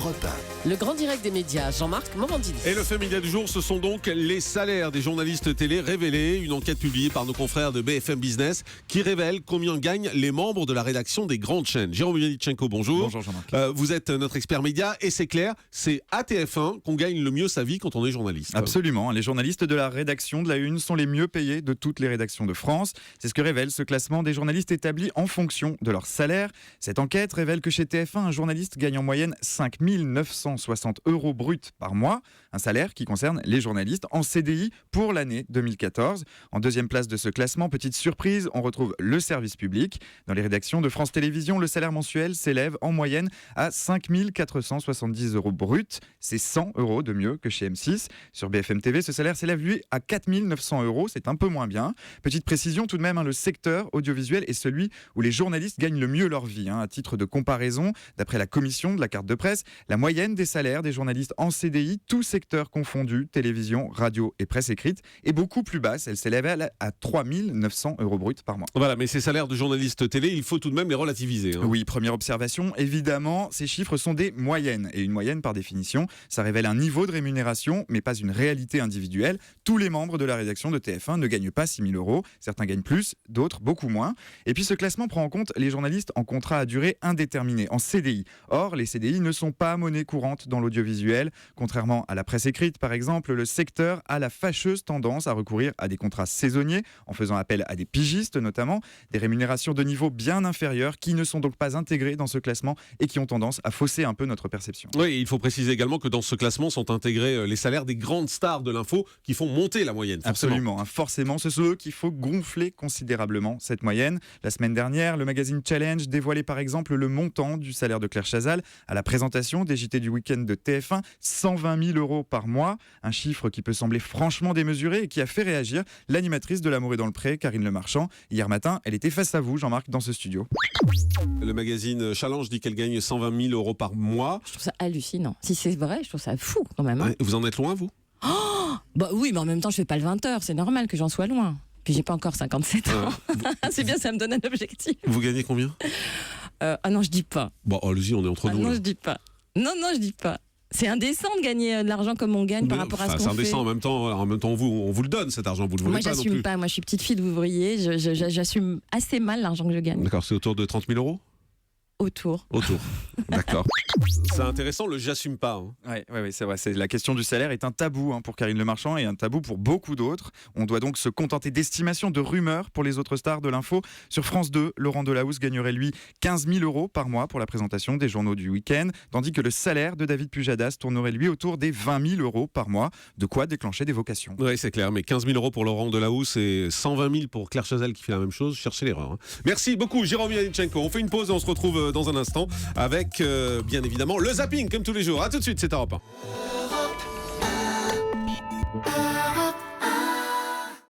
Europe 1. Le grand direct des médias, Jean-Marc Morandini. Et le fait média du jour, ce sont donc les salaires des journalistes télé révélés. Une enquête publiée par nos confrères de BFM Business qui révèle combien gagnent les membres de la rédaction des grandes chaînes. Jérôme Yanitchenko, bonjour. Bonjour Jean-Marc. Vous êtes notre expert média et c'est clair, c'est à TF1 qu'on gagne le mieux sa vie quand on est journaliste. Absolument. Les journalistes de la rédaction de la Une sont les mieux payés de toutes les rédactions de France. C'est ce que révèle ce classement des journalistes établis en fonction de leur salaire. Cette enquête révèle que chez TF1, un journaliste gagne en moyenne 5 960 € bruts par mois. Un salaire qui concerne les journalistes en CDI pour l'année 2014. En deuxième place de ce classement, petite surprise, on retrouve le service public. Dans les rédactions de France Télévisions, le salaire mensuel s'élève en moyenne à 5 470 € bruts. C'est 100 € de mieux que chez M6. Sur BFM TV, ce salaire s'élève lui à 4 900 €. C'est un peu moins bien. Petite précision tout de même, le secteur audiovisuel est celui où les journalistes gagnent le mieux leur vie. À titre de comparaison, d'après la commission de la carte de presse, la moyenne des salaires des journalistes en CDI, tous secteurs confondus, télévision, radio et presse écrite, est beaucoup plus basse. Elle s'élève à 3 900 € bruts par mois. Voilà, mais ces salaires de journalistes télé, il faut tout de même les relativiser. Oui, première observation, évidemment, ces chiffres sont des moyennes. Et une moyenne, par définition, ça révèle un niveau de rémunération, mais pas une réalité individuelle. Tous les membres de la rédaction de TF1 ne gagnent pas 6 000 €. Certains gagnent plus, d'autres beaucoup moins. Et puis ce classement prend en compte les journalistes en contrat à durée indéterminée, en CDI. Or, les CDI ne sont pas monnaie courante dans l'audiovisuel. Contrairement à la presse écrite, par exemple, le secteur a la fâcheuse tendance à recourir à des contrats saisonniers, en faisant appel à des pigistes notamment, des rémunérations de niveau bien inférieur qui ne sont donc pas intégrées dans ce classement et qui ont tendance à fausser un peu notre perception. Oui, il faut préciser également que dans ce classement sont intégrés les salaires des grandes stars de l'info qui font monter la moyenne. Forcément. Absolument, forcément, ce sont eux qu'il faut gonfler considérablement cette moyenne. La semaine dernière, le magazine Challenge dévoilait par exemple le montant du salaire de Claire Chazal à la présentation des JT du week-end de TF1, 120 000 € par mois, un chiffre qui peut sembler franchement démesuré et qui a fait réagir l'animatrice de L'amour est dans le pré, Karine Le Marchand. Hier matin, elle était face à vous, Jean-Marc, dans ce studio. Le magazine Challenge dit qu'elle gagne 120 000 € par mois. Je trouve ça hallucinant. Si c'est vrai, je trouve ça fou quand même. Ouais, vous en êtes loin, vous ? Bah oui, mais en même temps, je fais pas le 20h. C'est normal que j'en sois loin. Puis j'ai pas encore 57 ans. C'est bien, ça me donne un objectif. Vous gagnez combien ? Ah non, je dis pas. Bon, allez-y, on est entre nous. Non, là. je dis pas. Non, je dis pas. C'est indécent de gagner de l'argent comme on gagne par rapport à ce qu'on fait. C'est indécent en même temps, on vous le donne cet argent, vous le voulez Moi, pas non j'assume plus. pas. Moi, je suis petite fille d'ouvrier. J'assume assez mal l'argent que je gagne. D'accord, c'est autour de 30 000 €. Autour. D'accord. C'est intéressant, le j'assume pas. Oui, c'est vrai. La question du salaire est un tabou pour Karine Le Marchand et un tabou pour beaucoup d'autres. On doit donc se contenter d'estimations, de rumeurs pour les autres stars de l'info. Sur France 2, Laurent Delahousse gagnerait lui 15 000 € par mois pour la présentation des journaux du week-end, tandis que le salaire de David Pujadas tournerait lui autour des 20 000 € par mois. De quoi déclencher des vocations. Oui, c'est clair, mais 15 000 € pour Laurent Delahousse et 120 000 pour Claire Chazal qui fait la même chose, cherchez l'erreur. Merci beaucoup, Jérôme Yanitchenko. On fait une pause et on se retrouve dans un instant avec, bien évidemment, le zapping comme tous les jours. A tout de suite, c'est Europe 1.